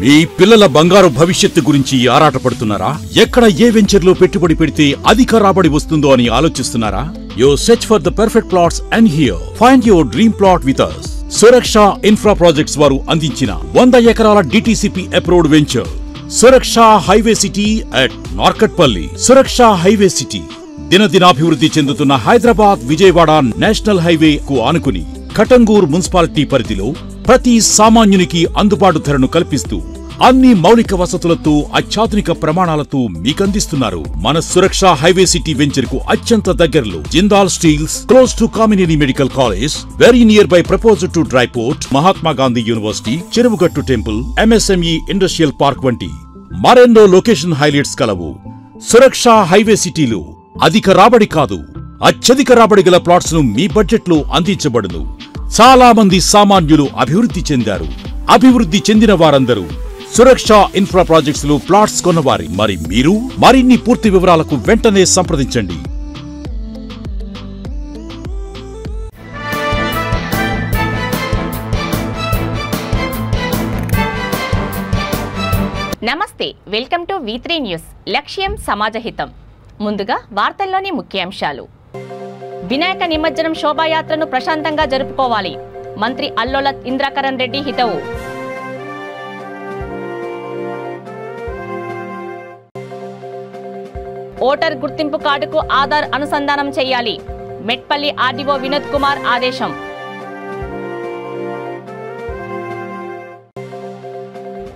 మీ పిల్లల బంగారు భవిష్యత్తు గురించి ఆరాటపడుతున్నారా? ఎక్కడ ఏ వెంచర్లో పెట్టుబడి పెడితే అధిక రాబడి వస్తుందో అని ఆలోచిస్తున్నారా? You search for the perfect plots and here find your dream plot with us. Suraksha infra projects వారు అందించిన 100 ఎకరాల DTCP approved venture Suraksha highway city at Narketpally. Suraksha highway city దినదినాభివృద్ధి చెందుతున్న హైదరాబాద్ విజయవాడ నేషనల్ హైవే కు ఆనుకుని కటంగూర్ మున్సిపాలిటీ పరిధిలో ప్రతి సామాన్యునికి అందుబాటు ధరను కల్పిస్తూ అన్ని మౌలిక వసతులతో అత్యాధునిక ప్రమాణాలతో మీకందిస్తున్నారు మన సురక్ష హైవే సిటీ వెంచర్ కు అత్యంత దగ్గరలో Jindal steels, close to Kamineni medical college, very near by proposal to dry port, Mahatma Gandhi university, Cheruvugattu temple, MSME industrial park వంటి మరెన్నో లొకేషన్ హైలైట్స్ కలవు. సురక్ష హైవే సిటీలో అధిక రాబడి కాదు, అత్యధిక రాబడి గల ప్లాట్స్ ను మీ బడ్జెట్ లో అందించబడును. చాలా మంది సామాన్యులు అభివృద్ధి చెందారు. అభివృద్ధి చెందిన వారందరూ సురక్ష ఇన్ఫ్రా ప్రాజెక్ట్స్ లో ప్లాట్స్ కొన్నవారి. మరి మీరు మరిన్ని పూర్తి వివరాలకు వెంటనే సంప్రదించండి. నమస్తే, వెల్కమ్ టు V3 న్యూస్. లక్ష్యం సమాజహితం. ముందుగా వార్తల్లోని ముఖ్యాంశాలు. వినాయక నిమజ్జనం శోభాయాత్రను ప్రశాంతంగా జరుపుకోవాలి. మంత్రి అల్లోల ఇంద్రకరణ్ రెడ్డి హితవు. ఓటర్ గుర్తింపు కార్డుకు ఆధార్ అనుసంధానం చేయాలి. మెట్పల్లి ఆర్డీఓ వినోద్ కుమార్ ఆదేశం.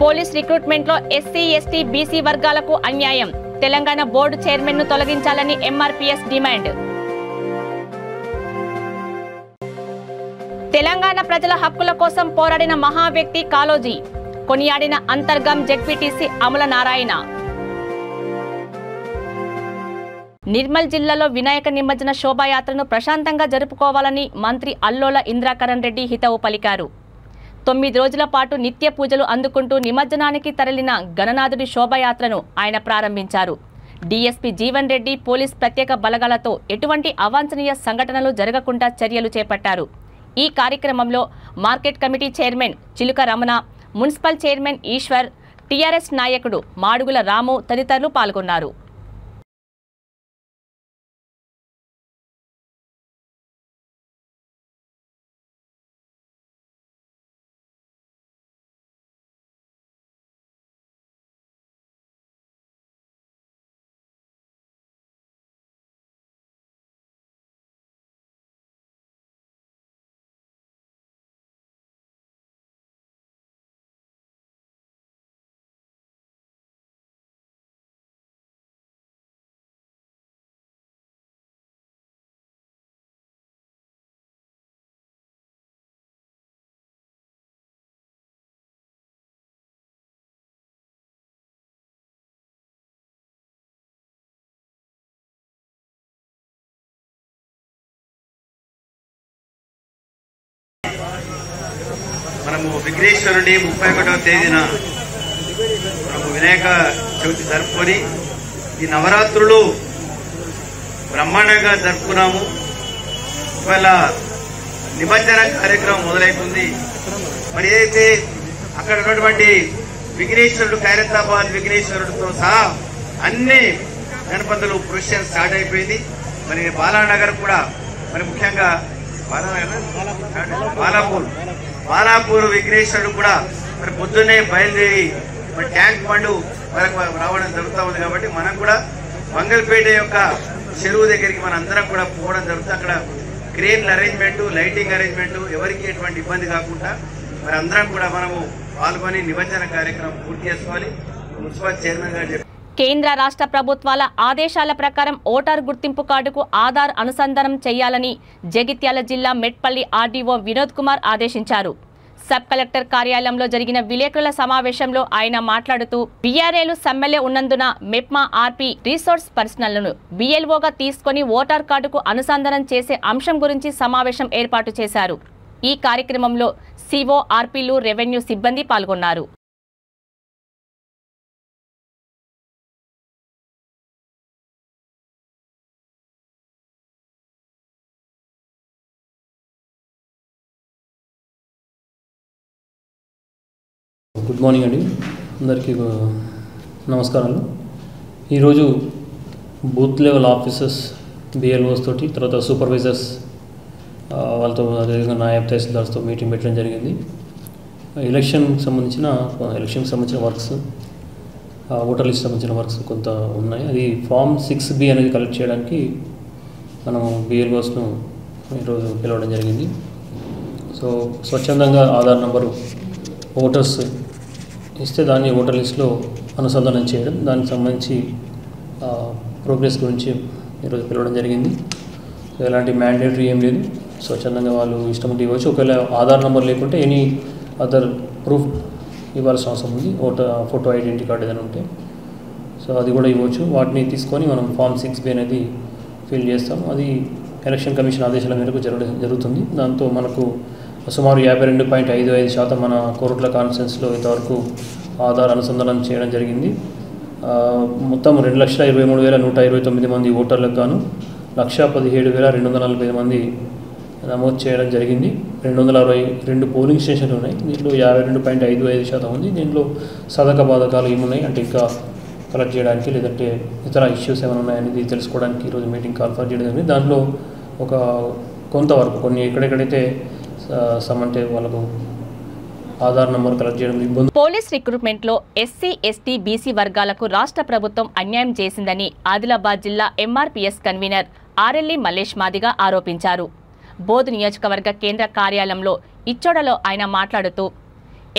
పోలీస్ రిక్రూట్మెంట్లో ఎస్సీ, ఎస్టీ, బీసీ వర్గాలకు అన్యాయం. తెలంగాణ బోర్డు చైర్మన్ ను తొలగించాలని ఎంఆర్పీఎస్ డిమాండ్. తెలంగాణ ప్రజల హక్కుల కోసం పోరాడిన మహా వ్యక్తి కాళోజీ. కొనియాడిన అంతర్గం జెడ్పీటీసీ అమల నారాయణ. నిర్మల్ జిల్లాలో వినాయక నిమజ్జన శోభాయాత్రను ప్రశాంతంగా జరుపుకోవాలని మంత్రి అల్లోల ఇంద్రకరణ్ రెడ్డి హితవు పలికారు. 9 రోజుల పాటు నిత్య పూజలు అందుకుంటూ నిమజ్జనానికి తరలిన గణనాథుడి శోభాయాత్రను ఆయన ప్రారంభించారు. డీఎస్పీ జీవన్ రెడ్డి పోలీస్ ప్రత్యేక బలగాలతో ఎటువంటి అవాంఛనీయ సంఘటనలు జరగకుండా చర్యలు చేపట్టారు. ఈ కార్యక్రమంలో market committee chairman Chiluka Ramana, municipal chairman Eshwar, TRS నాయకుడు మాడుగుల రాము తదితరులు పాల్గొన్నారు. మనము విఘ్నేశ్వరుడి 31వ తేదీన మనము వినాయక చవితి జరుపుకొని ఈ నవరాత్రులు బ్రహ్మాండంగా జరుపుకున్నాము. ఇవాళ నిమజ్జన కార్యక్రమం మొదలైతుంది. మరి ఏదైతే అక్కడ ఉన్నటువంటి విఘ్నేశ్వరుడు, ఖైరతాబాద్ విఘ్నేశ్వరుడితో సహా అన్ని గణపతులు ప్రొసెషన్ స్టార్ట్ అయిపోయింది. మరి బాలానగర్ కూడా, మరి ముఖ్యంగా బాలాపూర్ విఘ్నేశ్వరుడు కూడా మరి పొద్దున్నే బయలుదేరి మరి ట్యాంక్ బండు మనకు రావడం జరుగుతూ ఉంది. కాబట్టి మనం కూడా మంగళపేట యొక్క చెరువు దగ్గరికి మన అందరం కూడా పోవడం జరుగుతుంది. అక్కడ క్రేన్ అరేంజ్మెంట్, లైటింగ్ అరేంజ్మెంట్, ఎవరికి ఎటువంటి ఇబ్బంది కాకుండా మరి అందరం కూడా మనము పాల్గొని నిమజ్జన కార్యక్రమం పూర్తి చేసుకోవాలి. మున్సిపల్ చైర్మన్ గారు చెప్పారు. కేంద్ర రాష్ట్ర ప్రభుత్వాల ఆదేశాల ప్రకారం ఓటర్ గుర్తింపు కార్డుకు ఆధార్ అనుసంధానం చేయాలని జగిత్యాల జిల్లా మెట్పల్లి ఆర్డీఓ వినోద్ కుమార్ ఆదేశించారు. సబ్ కలెక్టర్ కార్యాలయంలో జరిగిన విలేకరుల సమావేశంలో ఆయన మాట్లాడుతూ బీఆర్ఏలు సమ్మెలే ఉన్నందున మెప్మా ఆర్పీ రీసోర్స్ పర్సనల్ను BLOగా తీసుకుని ఓటర్ కార్డుకు అనుసంధానం చేసే అంశం గురించి సమావేశం ఏర్పాటు చేశారు. ఈ కార్యక్రమంలో సిఓ, ఆర్పీలు, రెవెన్యూ సిబ్బంది పాల్గొన్నారు. గుడ్ మార్నింగ్ అండి, అందరికీ నమస్కారాలు. ఈరోజు బూత్ లెవెల్ ఆఫీసర్స్ బిఎల్ఓస్ తోటి, తర్వాత సూపర్వైజర్స్ వాళ్ళతో, అదేవిధంగా నాయబ్ తహసీల్దార్స్తో మీటింగ్ పెట్టడం జరిగింది. ఎలక్షన్కి సంబంధించిన వర్క్స్, ఓటర్ లిస్ట్ సంబంధించిన వర్క్స్ కొంత ఉన్నాయి. అది ఫామ్ 6B అనేది కలెక్ట్ చేయడానికి మనం బిఎల్ఓస్ను ఈరోజు పిలవడం జరిగింది. సో స్వచ్ఛందంగా ఆధార్ నంబరు ఓటర్స్ ఇస్తే దాన్ని ఓటర్ లిస్ట్లో అనుసంధానం చేయడం, దానికి సంబంధించి ప్రోగ్రెస్ గురించి ఈరోజు పిలవడం జరిగింది. సో ఎలాంటి మ్యాండేటరీ ఏం లేదు, స్వచ్ఛందంగా వాళ్ళు ఇష్టం ఉంటే ఇవ్వచ్చు. ఒకవేళ ఆధార్ నెంబర్ లేకుంటే ఎనీ అదర్ ప్రూఫ్ ఇవ్వాల్సిన అవసరం ఉంది, ఫోటో ఐడెంటిటీ కార్డు ఏదైనా ఉంటే సో అది కూడా ఇవ్వచ్చు. వాటిని తీసుకొని మనం ఫామ్ 6B అనేది ఫిల్ చేస్తాం. అది ఎలక్షన్ కమిషన్ ఆదేశాల మేరకు జరుగుతుంది. దాంతో మనకు సుమారు 52.55% మన కోరుట్ల కాన్స్టిట్యున్సీలో ఇంతవరకు ఆధార్ అనుసంధానం చేయడం జరిగింది. మొత్తం 2,23,129 మంది ఓటర్లకు గాను 1,17,245 మంది నమోదు చేయడం జరిగింది. 262 పోలింగ్ స్టేషన్లు ఉన్నాయి. దీంట్లో 52.55% ఉంది. దీంట్లో సాధక బాధకాలు ఏమున్నాయి అంటే ఇంకా కలెక్ట్ చేయడానికి, లేదంటే ఇతర ఇష్యూస్ ఏమైనా ఉన్నాయనేది తెలుసుకోవడానికి ఈరోజు మీటింగ్ కాల్ఫర్ చేయడం జరిగింది. దాంట్లో కొంతవరకు కొన్ని ఎక్కడెక్కడైతే సమంటే వాళ్ళకు ఆధార్ నంబర్ కలెక్ట్ చేయడం ఇబ్బంది. పోలీస్ రిక్రూట్మెంట్లో ఎస్సీ, ఎస్టీ, బీసీ వర్గాలకు రాష్ట్ర ప్రభుత్వం అన్యాయం చేసిందని ఆదిలాబాద్ జిల్లా MRPS convener RLE Mallesh Madiga ఆరోపించారు. బోధ్ నియోజకవర్గ కేంద్ర కార్యాలయంలో ఇచ్చోడలో ఆయన మాట్లాడుతూ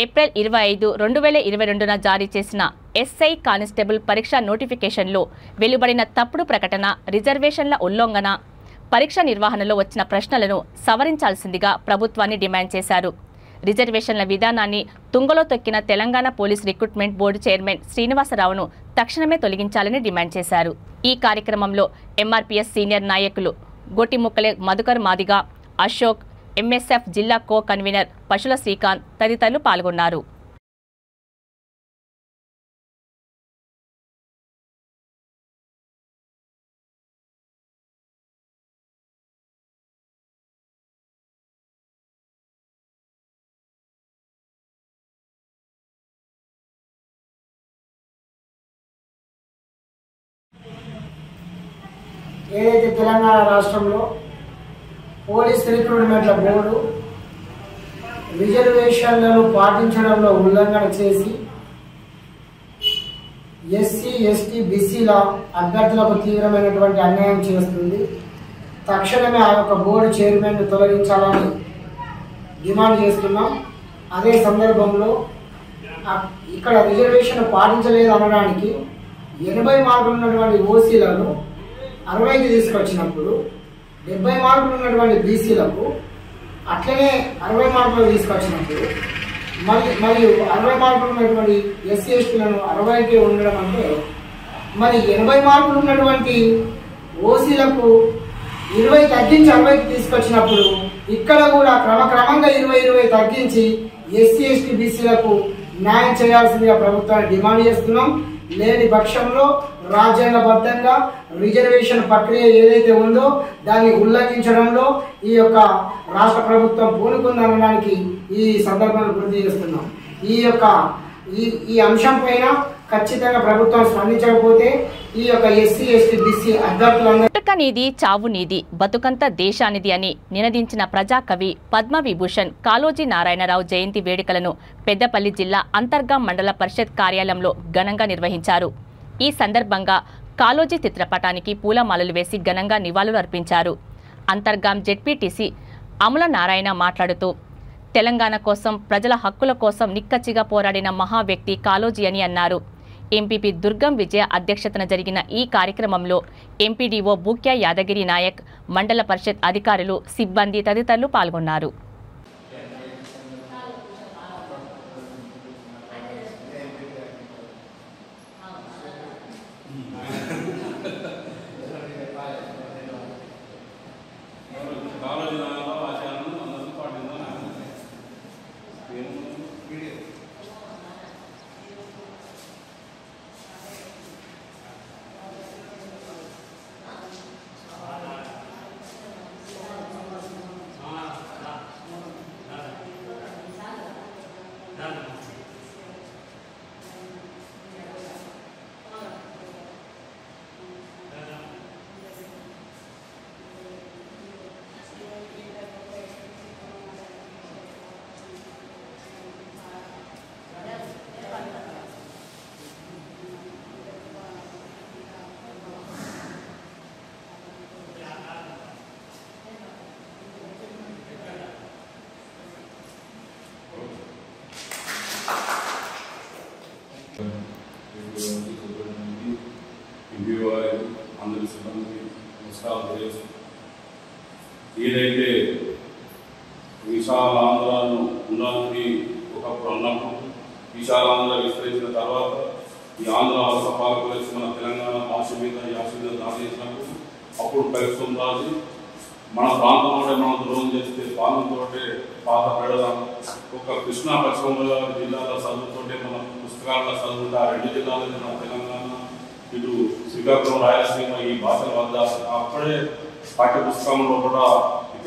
ఏప్రిల్ 25, 2022న జారీ చేసిన ఎస్ఐ కానిస్టేబుల్ పరీక్ష నోటిఫికేషన్లో వెలువడిన తప్పుడు ప్రకటన, రిజర్వేషన్ల ఉల్లంఘన, పరీక్ష నిర్వహణలో వచ్చిన ప్రశ్నలను సవరించాల్సిందిగా ప్రభుత్వాన్ని డిమాండ్ చేశారు. రిజర్వేషన్ల విధానాన్ని తుంగలో తొక్కిన Telangana police recruitment board chairman శ్రీనివాసరావును తక్షణమే తొలగించాలని డిమాండ్ చేశారు. ఈ కార్యక్రమంలో ఎంఆర్పీఎస్ సీనియర్ నాయకులు గోటిముక్కలే మధుకర్ మాదిగ, అశోక్, ఎంఎస్ఎఫ్ జిల్లా కో కన్వీనర్ పశుల శ్రీకాంత్ తదితరులు పాల్గొన్నారు. ఏదైతే తెలంగాణ రాష్ట్రంలో పోలీస్ రిక్రూట్మెంట్ల బోర్డు రిజర్వేషన్లను పాటించడంలో ఉల్లంఘన చేసి ఎస్సీ, ఎస్టీ, బీసీల అభ్యర్థులకు తీవ్రమైనటువంటి అన్యాయం చేస్తుంది. తక్షణమే ఆ యొక్క బోర్డు చైర్మన్ను తొలగించాలని డిమాండ్ చేస్తున్నాం. అదే సందర్భంలో ఇక్కడ రిజర్వేషన్ పాటించలేదు అనడానికి 80 మార్కులు ఉన్నటువంటి ఓసీలను 60కి తీసుకొచ్చినప్పుడు 70 మార్కులు ఉన్నటువంటి బీసీలకు అట్లనే 60 మార్కులు తీసుకొచ్చినప్పుడు మరియు 60 మార్కులు ఉన్నటువంటి ఎస్సీ, ఎస్టీలను 60కి ఉండడం అంటే మరి 80 మార్కులు ఉన్నటువంటి ఓసీలకు 20 తగ్గించి 60కి తీసుకొచ్చినప్పుడు ఇక్కడ కూడా క్రమక్రమంగా 20 తగ్గించి ఎస్సీ, ఎస్టీ, బీసీలకు న్యాయం చేయాల్సిందిగా ప్రభుత్వాన్ని డిమాండ్ చేస్తున్నాం. లేని పక్షంలో రాజ్యాంగబద్ధంగా రిజర్వేషన్ ప్రక్రియ ఏదైతే ఉందో దాన్ని ఉల్లంఘించడంలో ఈ యొక్క రాష్ట్ర ప్రభుత్వం పూనుకుందనడానికి ఈ సందర్భంలో గుర్తు చేస్తున్నాం. ఈ అంశం పైన ఖచ్చితంగా ప్రభుత్వం స్పందించకపోతే ఈ యొక్క ఎస్సీ, ఎస్టీ, బీసీ అభ్యర్థులందరూ పుట్టుక నీది, చావు నీది, బతుకంత దేశానిది అని నినదించిన ప్రజాకవి పద్మవిభూషణ్ కాళోజీ నారాయణరావు జయంతి వేడుకలను పెద్దపల్లి జిల్లా అంతర్గాం మండల పరిషత్ కార్యాలయంలో ఘనంగా నిర్వహించారు. ఈ సందర్భంగా కాళోజీ చిత్రపటానికి పూలమాలలు వేసి ఘనంగా నివాళులు అర్పించారు. అంతర్గాం జెడ్పీటీసీ అమల నారాయణ మాట్లాడుతూ తెలంగాణ కోసం, ప్రజల హక్కుల కోసం నిక్కచ్చిగా పోరాడిన మహా వ్యక్తి కాళోజీ అని అన్నారు. ఎంపీపీ దుర్గం విజయ అధ్యక్షతన జరిగిన ఈ కార్యక్రమంలో ఎంపీడీఓ బూక్యా యాదగిరి నాయక్, మండల పరిషత్ అధికారులు, సిబ్బంది తదితరులు పాల్గొన్నారు. అందరి సిబ్బంది నమస్కారం తెలియజేస్తాను. ఏదైతే విశాలాంధ్రను ఉండాలని ఒకప్పుడు అన్నప్పుడు విశాలాంధ్ర విస్తరించిన తర్వాత ఈ ఆంధ్ర రాష్ట్ర పాలకులు వచ్చి మన తెలంగాణ భాష మీద యాస మీద దాచేసినప్పుడు అప్పుడు ప్రస్తుతం రాజు మన ప్రాంతంలో మనం ద్రోహం చేస్తే పాలనతోటే పాత పెడదాం ఒక కృష్ణా పశ్చిమ గోదావరి జిల్లాల చదువుతోటే మన పుస్తకాల చదువుకుంటే ఆ రెండు జిల్లాలు మన తెలంగాణ ఇటు శ్రీకాకుళం రాయలసీమ ఈ భాషల వద్ద అప్పుడే పాఠ్య పుస్తకంలో కూడా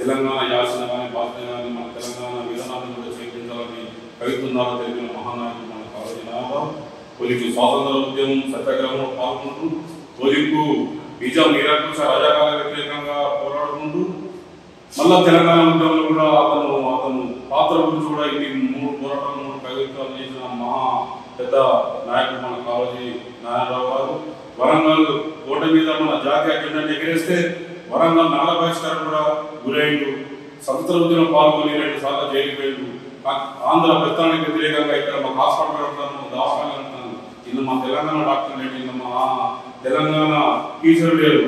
తెలంగాణ యాసన కానీ భాషను కానీ మన తెలంగాణ విధానాన్ని కూడా చేయించాలని కవిత్వంలో తెలిపిన మహానాయకుడు మన కాళోజీ నారాయణరావు. తొలికి స్వాతంత్ర ఉద్యమం సత్యాగ్రహంలో పాల్గొంటూ తొలికు నిజాం నిరాకృష రజాకాల వ్యతిరేకంగా పోరాడుకుంటూ మళ్ళా తెలంగాణ ఉద్యమంలో కూడా అతను పాత్ర గురించి కూడా ఇది 3 పోరాటాలు 3 కవిత్వాలు చేసిన మహా పెద్ద నాయకుడు మన కాళోజీ నారాయణరావు గారు. వరంగల్ కోట మీద మన జాతీయ జెండాను ఎగిరేస్తే వరంగల్ నగర బహిష్కరణ కూడా గురైండు. స్వతంత్ర ఉద్యమం పాల్గొని 2 సార్లు జైలుకి పోయిండు. ఆంధ్ర ప్రస్థానానికి వ్యతిరేకంగా ఇక్కడ మాకు హాస్పిటల్ కడతాను దవాఖాన కడతాను ఇల్లు మా తెలంగాణ డాక్టర్ లేడు ఇల్లు మా తెలంగాణ టీచర్ లేరు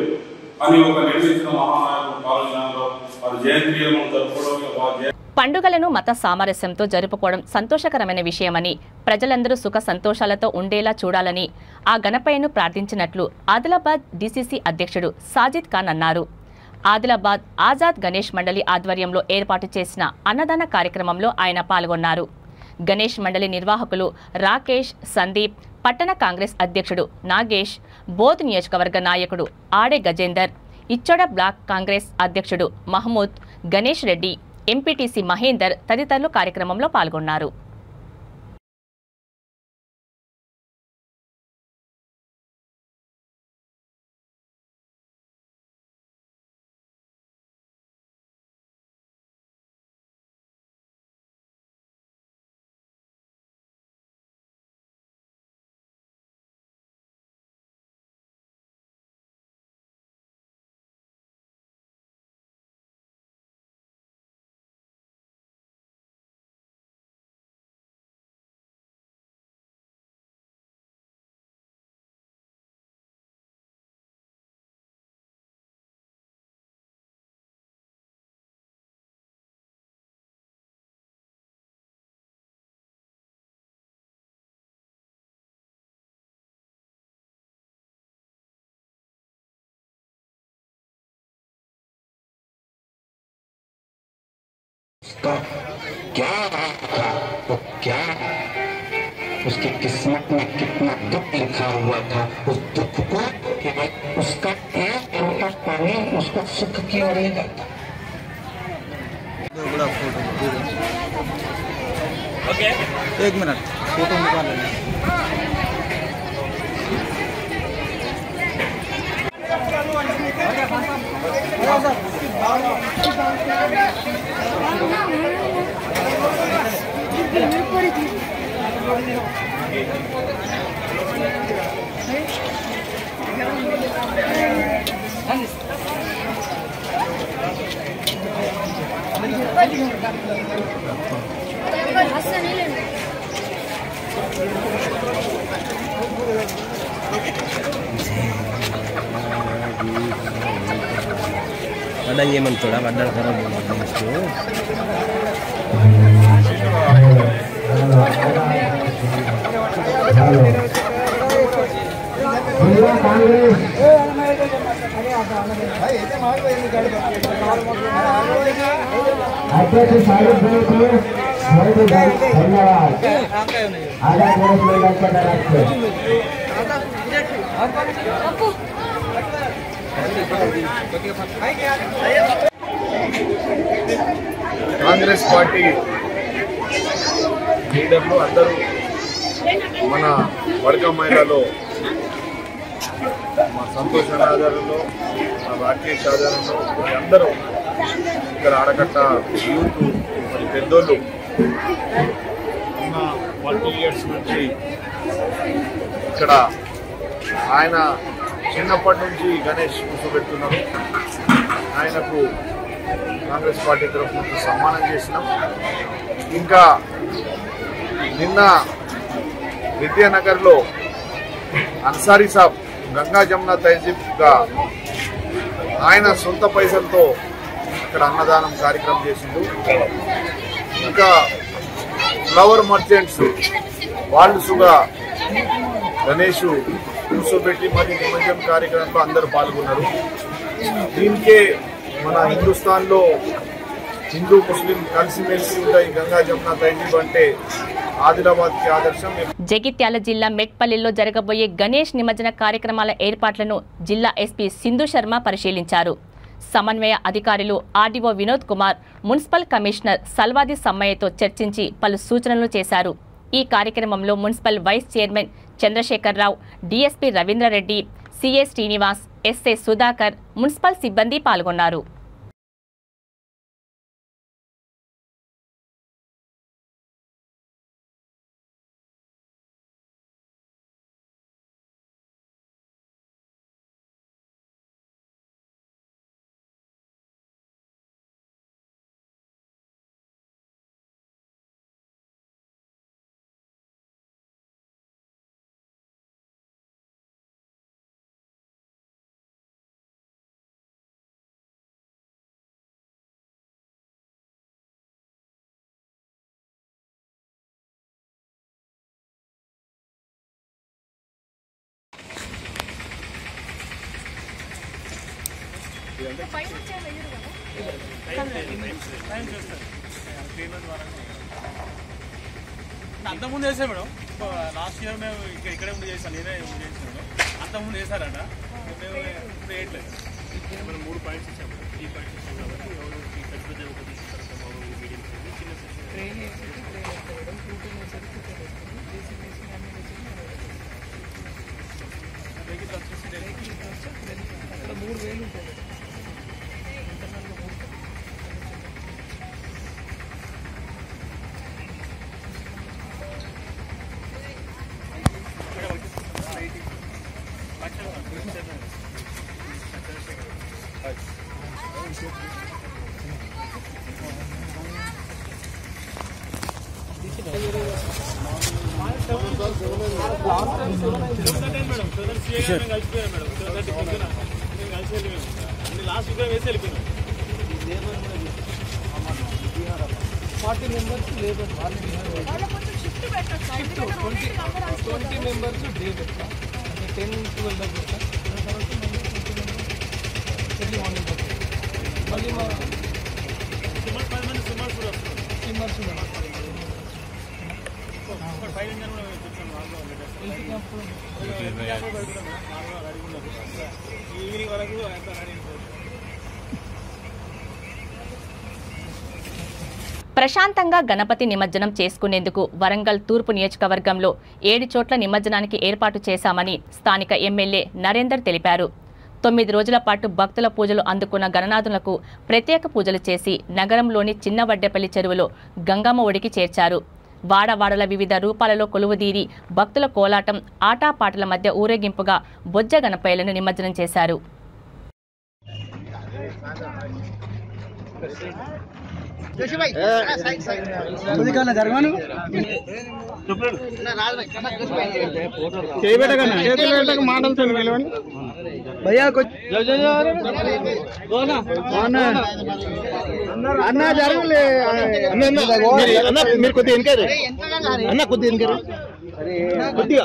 అని ఒక నిర్మించిన మహానాయకుడు కాళోజీ నారాయణరావు వారి జయంతి జరుపుకోవడం. పండుగలను మత సామరస్యంతో జరుపుకోవడం సంతోషకరమైన విషయమని ప్రజలందరూ సుఖ సంతోషాలతో ఉండేలా చూడాలని ఆ గణపయ్యను ప్రార్థించినట్లు ఆదిలాబాద్ డీసీసీ అధ్యక్షుడు సాజిద్ ఖాన్ అన్నారు. ఆదిలాబాద్ ఆజాద్ గణేష్ మండలి ఆధ్వర్యంలో ఏర్పాటు చేసిన అన్నదాన కార్యక్రమంలో ఆయన పాల్గొన్నారు. గణేష్ మండలి నిర్వాహకులు రాకేష్, సందీప్, పట్టణ కాంగ్రెస్ అధ్యక్షుడు నాగేష్, బోధ్ నియోజకవర్గ నాయకుడు ఆడే గజేందర్, ఇచ్చోడ బ్లాక్ కాంగ్రెస్ అధ్యక్షుడు మహమూద్, గణేష్ రెడ్డి, ఎంపీటీసీ మహేందర్ తదితరులు కార్యక్రమంలో పాల్గొన్నారు. क्या वो क्या उसकी किस्मत में कितना दुख लिखा हुआ था, उस दुख को केवल उसका एक लोटा पानी उसको सुख की ओर ले जाता. ओके 1 मिनट फोटो निकाल लेना. ada yang mencoba ada cara membuat itu. Congress party లీడర్లు అందరూ మన వర్గం మహిళలో మా సంతోషాల ఆధారంలో మా రాకేష్ ఆధారంలో అందరూ ఇక్కడ ఆడకట్ట యూత్ మరి పెద్దోళ్ళు ఉన్న 40 years నుంచి ఇక్కడ ఆయన చిన్నప్పటి నుంచి గణేష్ కూర్చోబెడుతున్నాం. ఆయనకు కాంగ్రెస్ పార్టీ తరఫు నుంచి సన్మానం చేసినాం. ఇంకా నిన్న విద్యానగర్లో అన్సారీ సాబ్ గంగా జమున తహజీబ్గా ఆయన సొంత పైసలతో ఇక్కడ అన్నదానం కార్యక్రమం చేసిండు. ఇంకా ఫ్లవర్ మర్చెంట్స్ వాళ్ళు సుగా గణేష్ కూర్చోబెట్టి మరి నిమజ్జనం కార్యక్రమంలో అందరూ పాల్గొన్నారు. దీనికే మన హిందుస్థాన్లో హిందూ ముస్లిం కలిసిమెలిసి ఉంటాయి. గంగా జమున తహజీబ్ అంటే ఆదిలాబాద్కి ఆదర్శం. జగిత్యాల జిల్లా మెట్పల్లిలో జరగబోయే గణేష్ నిమజ్జన కార్యక్రమాల ఏర్పాట్లను జిల్లా ఎస్పీ సింధు శర్మ పరిశీలించారు. సమన్వయ అధికారులు RDO Vinod Kumar, municipal commissioner Salvadi సమ్మయ్యతో చర్చించి పలు సూచనలు చేశారు. ఈ కార్యక్రమంలో municipal vice chairman Chandrashekar Rao, DSP Ravindra Reddy, CA Srinivas, SA Sudhakar, municipal సిబ్బంది పాల్గొన్నారు. అంతకుముందు చేసాం మేడం. లాస్ట్ ఇయర్ మేము ఇక్కడే ముందు చేసాం, నేనే ముందు చేసాను మేడం. అంతకుముందు చేశారట, మేము ఇప్పుడు వేయట్లేదు. మనం 3 పాయింట్స్ ఇచ్చాము. ఈ పాయింట్స్ ఇచ్చాం కాబట్టి ఎవరు పెద్ద పెద్ద ఒక తీసుకుంటారు, మీడియం చిన్న ట్రైన్ అక్కడ 3000 ఉంటుంది. లాస్ట్ వేసి వెళ్ళిపోయినాం. 40 మెంబర్స్ లేబర్, 20 మెంబర్స్ డే పెట్టా, 10-12 పెట్టా. ఎర్లీ మార్నింగ్ మళ్ళీ మా సిమ్మర్స్ 10 మంది సిమ్మర్స్ కూడా వస్తారు. సిమ్మర్స్ ఈవినింగ్ వరకు ప్రశాంతంగా గణపతి నిమజ్జనం చేసుకునేందుకు వరంగల్ తూర్పు నియోజకవర్గంలో 7 చోట్ల నిమజ్జనానికి ఏర్పాటు చేశామని స్థానిక ఎమ్మెల్యే నరేందర్ తెలిపారు. 9 రోజుల పాటు భక్తుల పూజలు అందుకున్న గణనాథులకు ప్రత్యేక పూజలు చేసి నగరంలోని చిన్న వడ్డెపల్లి చెరువులో గంగమ్మ ఒడికి చేర్చారు. వాడవాడల వివిధ రూపాలలో కొలువుదీరి భక్తుల కోలాటం, ఆటాపాటల మధ్య ఊరేగింపుగా బొజ్జ గణపయ్యలను నిమజ్జనం చేశారు. అన్న జరగలే మీరు కొద్దిగా వెనకారు అన్న, కొద్దిగా వెనకారు కొద్దిగా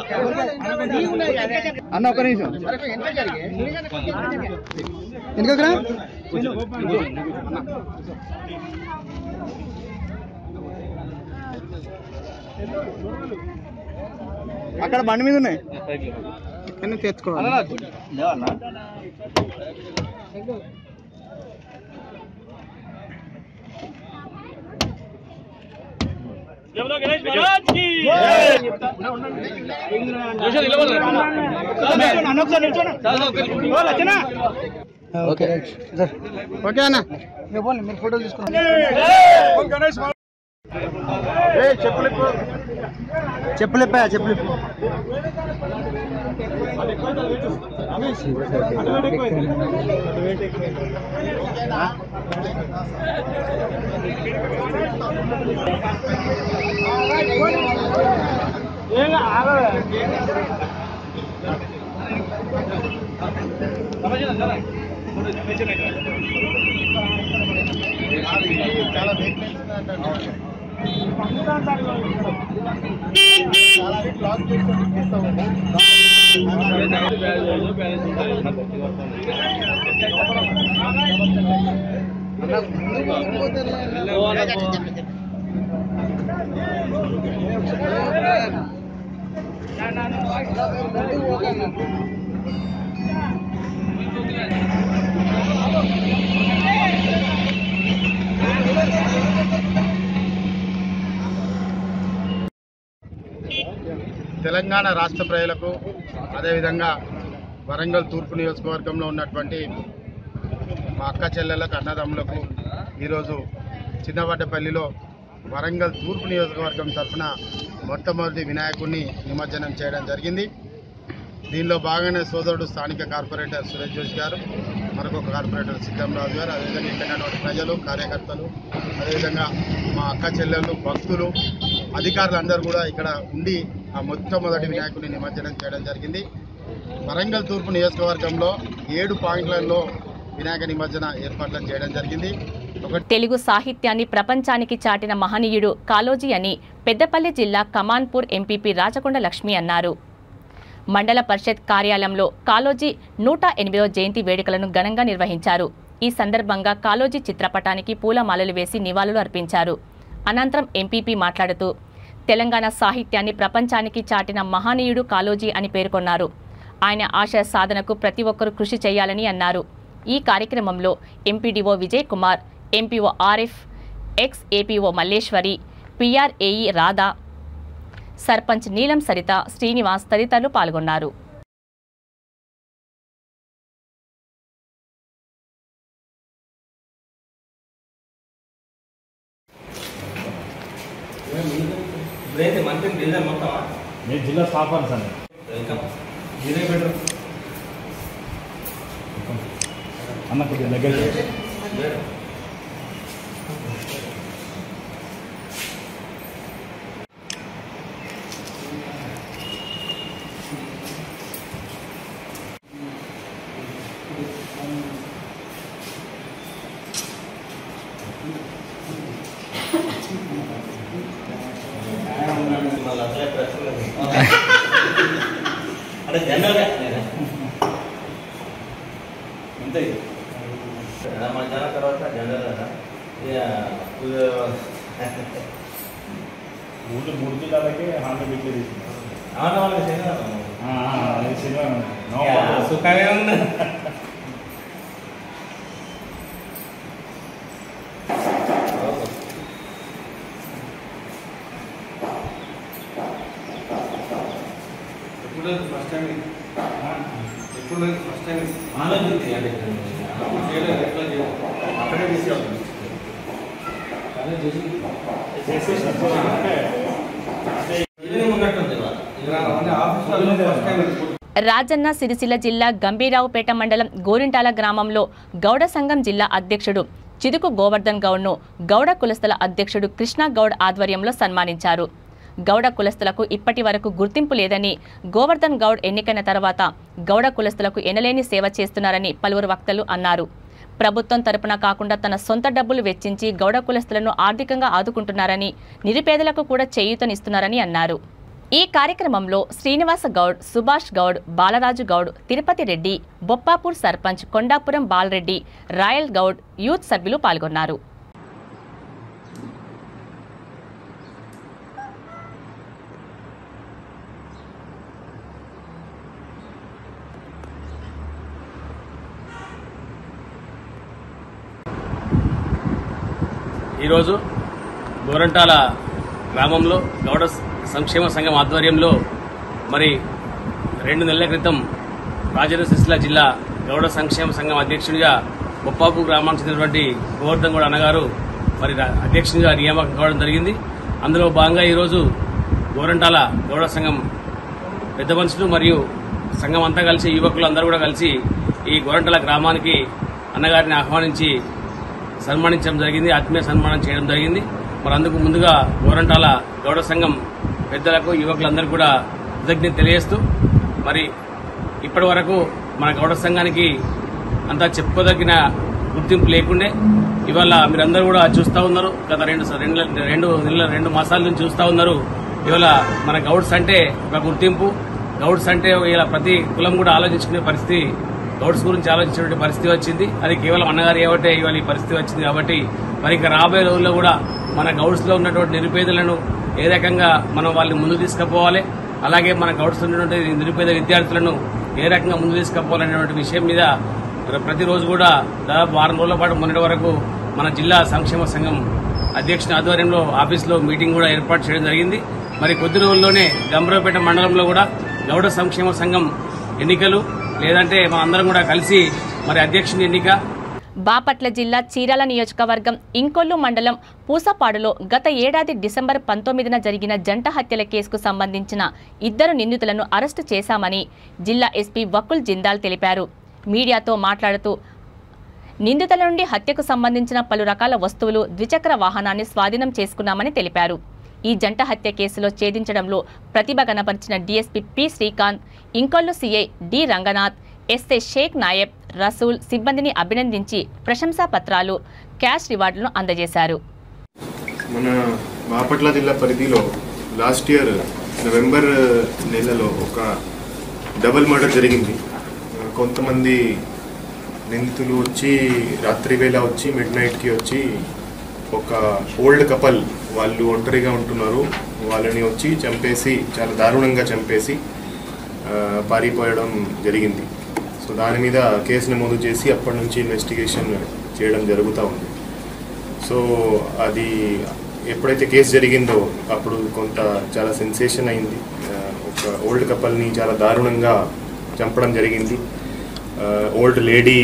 అన్న, ఒక్క నిమిషం వెనకరా. అక్కడ బండి మీద ఉన్నాయి, తెచ్చుకోవాలి. ఓకే అన్న, మీరు ఫోటోలు తీసుకున్నాం. చెప్పులిప్పా చెప్పులిప్పు తెలంగాణ రాష్ట్ర ప్రజలకు అదేవిధంగా వరంగల్ తూర్పు నియోజకవర్గంలో ఉన్నటువంటి మా అక్క చెల్లెలకు అన్నదమ్ములకు ఈరోజు చిన్నవడ్డపల్లిలో వరంగల్ తూర్పు నియోజకవర్గం తరఫున మొట్టమొదటి వినాయకుడిని నిమజ్జనం చేయడం జరిగింది. దీనిలో భాగంగానే సోదరుడు స్థానిక కార్పొరేటర్ సురేష్ జోషి గారు, మరొక కార్పొరేటర్ సిద్ధంరాజు గారు, అదేవిధంగా ఇక్కడ ప్రజలు, కార్యకర్తలు, అదేవిధంగా మా అక్క చెల్లెళ్ళు, భక్తులు, అధికారులు అందరూ కూడా ఇక్కడ ఉండి ఆ మొట్టమొదటి వినాయకుడిని నిమజ్జనం చేయడం జరిగింది. వరంగల్ తూర్పు నియోజకవర్గంలో 7 పాయింట్లలో వినాయక నిమజ్జన ఏర్పాట్లను చేయడం జరిగింది. తెలుగు సాహిత్యాన్ని ప్రపంచానికి చాటిన మహనీయుడు కాళోజీ అని పెద్దపల్లి జిల్లా కమాన్పూర్ ఎంపీపీ రాచకొండ లక్ష్మి అన్నారు. మండల పరిషత్ కార్యాలయంలో కాళోజీ 108వ జయంతి వేడుకలను ఘనంగా నిర్వహించారు. ఈ సందర్భంగా కాళోజీ చిత్రపటానికి పూలమాలలు వేసి నివాళులు అర్పించారు. అనంతరం ఎంపీపీ మాట్లాడుతూ తెలంగాణ సాహిత్యాన్ని ప్రపంచానికి చాటిన మహనీయుడు కాళోజీ అని పేర్కొన్నారు. ఆయన ఆశయ సాధనకు ప్రతి ఒక్కరూ కృషి చేయాలని అన్నారు. ఈ కార్యక్రమంలో MPDO Vijay Kumar, MPO Arif, X APO Malleswari, PR AE Radha, sarpanch నీలం సరిత, శ్రీనివాస్ తదితరులు పాల్గొన్నారు. జిల్లా స్టాఫ్ సార్ అన్న కొద్దిగా దగ్గర అంటే జనరల్గా అంతే మధ్యాహ్నం తర్వాత జనరల్ ఊళ్ళో 3 జిల్లాలకే హాండ్రెడ్ బిట్లు తీసుకున్నాం. సుఖమే ఉంది. ఫస్ట్ టైం ఎప్పుడు ఫస్ట్ టైం అక్కడే తీసుకెళ్తాం. రాజన్న సిరిసిల్ల జిల్లా గంభీరావుపేట మండలం గోరింటాల గ్రామంలో గౌడ సంఘం జిల్లా అధ్యక్షుడు చిదుకు గోవర్ధన్ గౌడ్ను గౌడ కులస్తుల అధ్యక్షుడు కృష్ణ గౌడ్ ఆధ్వర్యంలో సన్మానించారు. గౌడ కులస్తులకు ఇప్పటి వరకు గుర్తింపు లేదని, గోవర్ధన్ గౌడ్ ఎన్నికైన తర్వాత గౌడ కులస్తులకు ఎనలేని సేవ చేస్తున్నారని పలువురు వక్తలు అన్నారు. ప్రభుత్వం తరపున కాకుండా తన సొంత డబ్బులు వెచ్చించి గౌడ కులస్తులను ఆర్థికంగా ఆదుకుంటున్నారని, నిరుపేదలకు కూడా చేయూతనిస్తున్నారని అన్నారు. ఈ కార్యక్రమంలో శ్రీనివాస గౌడ్, సుభాష్ గౌడ్, బాలరాజు గౌడ్, తిరుపతి రెడ్డి, బొప్పాపూర్ సర్పంచ్ కొండాపురం బాలరెడ్డి, రాయల్ గౌడ్, యూత్ సభ్యులు పాల్గొన్నారు. ఈరోజు గోరంటాల గ్రామంలో గౌడ సంక్షేమ సంఘం ఆధ్వర్యంలో మరి 2 నెలల క్రితం రాజన్న సిరిసిల్ల జిల్లా గౌడ సంక్షేమ సంఘం అధ్యక్షుడిగా బొప్పాపు గ్రామానికి చెందినటువంటి గోవర్ధన్ గౌడ్ అన్నగారు మరి అధ్యక్షునిగా నియామకం కావడం జరిగింది. అందులో భాగంగా ఈరోజు గోరంటాల గౌడ సంఘం పెద్ద మనుషులు మరియు సంఘం అంతా కలిసి, యువకులు అందరూ కూడా కలిసి ఈ గోరంటాల గ్రామానికి అన్నగారిని ఆహ్వానించి సన్మానించడం జరిగింది. ఆత్మీయ సన్మానం చేయడం జరిగింది. మరి అందుకు ముందుగా గోరంటాల గౌడ సంఘం పెద్దలకు యువకులందరూ కూడా కృతజ్ఞత తెలియజేస్తూ మరి ఇప్పటి వరకు మన గౌడ సంఘానికి అంతా చెప్పుకోదగిన గుర్తింపు లేకుండే ఇవాళ మీరందరూ కూడా చూస్తూ ఉన్నారు. గత రెండు మాసాల నుంచి చూస్తూ ఉన్నారు. ఇవాళ మన గౌడ్స్ అంటే ఒక గుర్తింపు, గౌడ్స్ అంటే ఇలా ప్రతి కులం కూడా ఆలోచించుకునే పరిస్థితి, గౌడ్స్ గురించి ఆలోచించే పరిస్థితి వచ్చింది. అది కేవలం అన్నగారు ఏమంటే ఇవాళ ఈ పరిస్థితి వచ్చింది. కాబట్టి మరి ఇంకా రాబోయే రోజుల్లో కూడా మన గౌడ్స్ లో ఉన్నటువంటి నిరుపేదలను ఏ రకంగా మనం వాళ్ళని ముందు తీసుకుపోవాలి, అలాగే మన గౌడ్స్ ఉన్నటువంటి నిరుపేద విద్యార్థులను ఏ రకంగా ముందు తీసుకుపోవాలనేటువంటి విషయం మీద ప్రతిరోజు కూడా దాదాపు 6 రోజుల పాటు మొన్నటి వరకు మన జిల్లా సంక్షేమ సంఘం అధ్యక్షుని ఆధ్వర్యంలో ఆఫీసులో మీటింగ్ కూడా ఏర్పాటు చేయడం జరిగింది. మరి కొద్ది రోజుల్లోనే గంభీరపేట మండలంలో కూడా గౌడ సంక్షేమ సంఘం ఎన్నికలు, లేదంటే మనందరం కూడా కలిసి మరి అధ్యక్షుని ఎన్నిక. బాపట్ల జిల్లా చీరాల నియోజకవర్గం ఇంకొల్లు మండలం పూసపాడులో గత ఏడాది డిసెంబర్ 19న జరిగిన జంట హత్యల కేసుకు సంబంధించిన 2 నిందితులను అరెస్టు చేశామని జిల్లా ఎస్పీ వకుల్ జిందాల్ తెలిపారు. మీడియాతో మాట్లాడుతూ నిందితుల నుండి హత్యకు సంబంధించిన పలు రకాల వస్తువులు, ద్విచక్ర వాహనాన్ని స్వాధీనం చేసుకున్నామని తెలిపారు. ఈ జంట హత్య కేసులో ఛేదించడంలో ప్రతిభ కనపరిచిన DSP P Srikanth, Inkollu CI D Ranganath, SI Sheikh Nayab, Rasool సిబ్బందిని అభినందించి ప్రశంసా పత్రాలు, క్యాష్ రివార్డులను అందజేశారు. మన బాపట్ల జిల్లా పరిధిలో లాస్ట్ ఇయర్ నవంబర్ నెలలో ఒక డబుల్ మర్డర్ జరిగింది. కొంతమంది నిందితులు వచ్చి రాత్రి వేళ వచ్చి మిడ్ నైట్కి వచ్చి ఒక ఓల్డ్ కపల్, వాళ్ళు ఒంటరిగా ఉంటున్నారు, వాళ్ళని వచ్చి చంపేసి, చాలా దారుణంగా చంపేసి పారిపోయడం జరిగింది. సో దాని మీద కేసు నమోదు చేసి అప్పటి నుంచి ఇన్వెస్టిగేషన్ చేయడం జరుగుతూ ఉంది. సో అది ఎప్పుడైతే కేసు జరిగిందో అప్పుడు చాలా సెన్సేషన్ అయింది. ఒక ఓల్డ్ కపల్ని చాలా దారుణంగా చంపడం జరిగింది. ఓల్డ్ లేడీ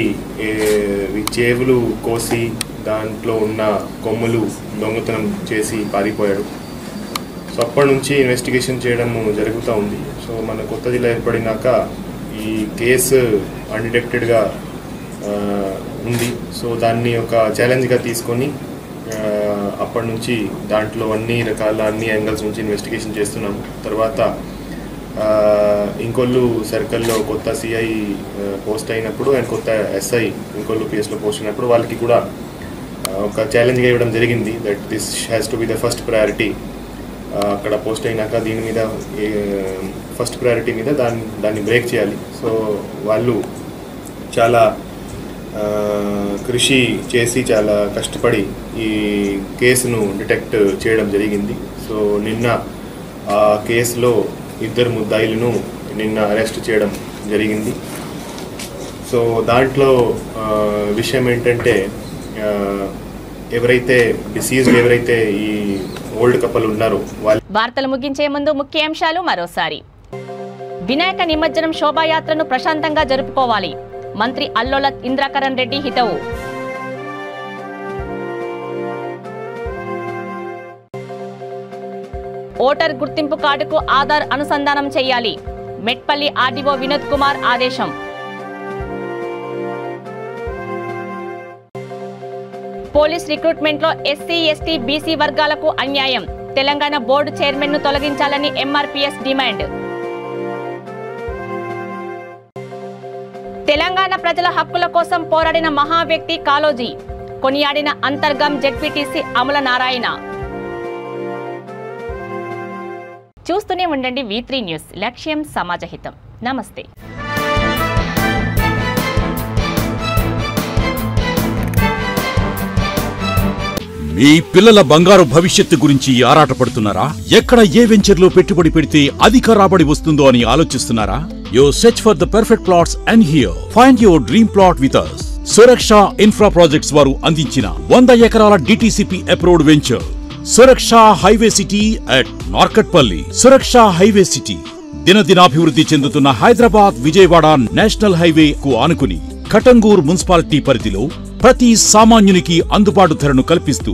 చేవులు కోసి దాంట్లో ఉన్న కొమ్ములు దొంగతనం చేసి పారిపోయాడు. సో అప్పటి నుంచి ఇన్వెస్టిగేషన్ చేయడం జరుగుతూ ఉంది. సో మన కొత్త జిల్లా ఏర్పడినాక ఈ కేసు అన్డిటెక్టెడ్గా ఉంది. సో దాన్ని ఒక ఛాలెంజ్గా తీసుకొని అప్పటి నుంచి దాంట్లో అన్ని యాంగిల్స్ నుంచి ఇన్వెస్టిగేషన్ చేస్తున్నాము. తర్వాత ఇంకొల్లు సర్కిల్లో కొత్త సిఐ పోస్ట్ అయినప్పుడు అండ్ కొత్త ఎస్ఐ ఇంకొల్లు పిఎస్లో పోస్ట్ అయినప్పుడు వాళ్ళకి కూడా ఒక ఛాలెంజ్గా ఇవ్వడం జరిగింది, that this has to be the first priority. అక్కడ పోస్ట్ అయినాక దీని మీద ఫస్ట్ ప్రయారిటీ మీద దాన్ని బ్రేక్ చేయాలి. సో వాళ్ళు చాలా కృషి చేసి చాలా కష్టపడి ఈ కేసును డిటెక్ట్ చేయడం జరిగింది. సో నిన్న ఆ కేసులో 2 ముద్దాయిలను నిన్న అరెస్ట్ చేయడం జరిగింది. సో దాంట్లో విషయం ఏంటంటే ఎవరైతే ఈ ఓల్డ్ కపుల్ ఉన్నారో వాళ్ళు. వార్తలు ముగించే ముందు ముఖ్యాంశాలు మరోసారి. వినాయక నిమజ్జనం శోభాయాత్రను ప్రశాంతంగా జరుపుకోవాలి, మంత్రి అల్లోల ఇంద్రాకరణ్ రెడ్డి హితవు. ఓటర్ గుర్తింపు కార్డుకు ఆధార్ అనుసంధానం చేయాలి, మెట్పల్లి ఆర్డీఓ వినోద్ కుమార్ ఆదేశం. పోలీస్ రిక్రూట్మెంట్లో ఎస్సీ, ఎస్టీ, బీసీ వర్గాలకు అన్యాయం, తెలంగాణ బోర్డు చైర్మన్ ను తొలగించాలని ఎంఆర్పీఎస్ డిమాండ్. తెలంగాణ ప్రజల హక్కుల కోసం పోరాడిన మహా వ్యక్తి కాళోజీ, కొనియాడిన అంతర్గం జెడ్పీటీసీ అమల నారాయణ. చూస్తూనే ఉండండి V3 న్యూస్, లక్ష్యం సమాజహితం. నమస్తే. మీ పిల్లల బంగారు భవిష్యత్తు గురించి ఆరాటపడుతున్నారా? ఎక్కడ ఏ వెంచర్ లో పెట్టుబడి పెడితే అధిక రాబడి వస్తుందో అని ఆలోచిస్తున్నారా? You search for the perfect plots and here find your dream plot with us. Suraksha infra projects వారు అందించిన 100 ఎకరాల DTCP approved venture Suraksha highway city at Narketpally. Suraksha highway city దినదినాభివృద్ధి చెందుతున్న హైదరాబాద్ విజయవాడ నేషనల్ హైవే కు ఆనుకుని కటంగూర్ మున్సిపాలిటీ పరిధిలో ప్రతి సామాన్యునికి అందుబాటు ధరను కల్పిస్తూ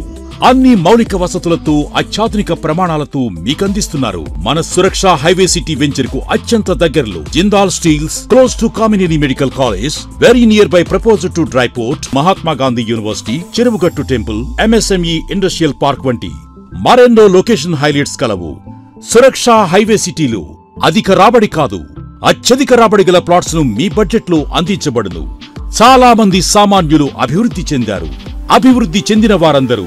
అన్ని మౌలిక వసతులతో అత్యాధునిక ప్రమాణాలతో మీకందిస్తున్నారు. మన సురక్ష హైవే సిటీ వెంచర్ కు అత్యంత దగ్గరలో Jindal steels, close to Kamineni medical college, very near by proposal to dry port, Mahatma Gandhi university, Cheruvugattu temple, MSME industrial park వంటి మరెన్నో లొకేషన్ హైలైట్స్ కలవు. సురక్ష హైవే సిటీలో అధిక రాబడి కాదు, అత్యధిక రాబడి గల ప్లాట్స్ ను మీ బడ్జెట్ లో అందించబడును. చాలా మంది సామాన్యులు అభివృద్ధి చెందారు. అభివృద్ధి చెందిన వారందరూ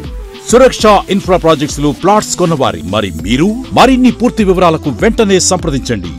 సురక్ష ఇన్ఫ్రా ప్రాజెక్ట్స్ లో ప్లాట్స్ కొన్నవారి. మరి మీరు మరిన్ని పూర్తి వివరాలకు వెంటనే సంప్రదించండి.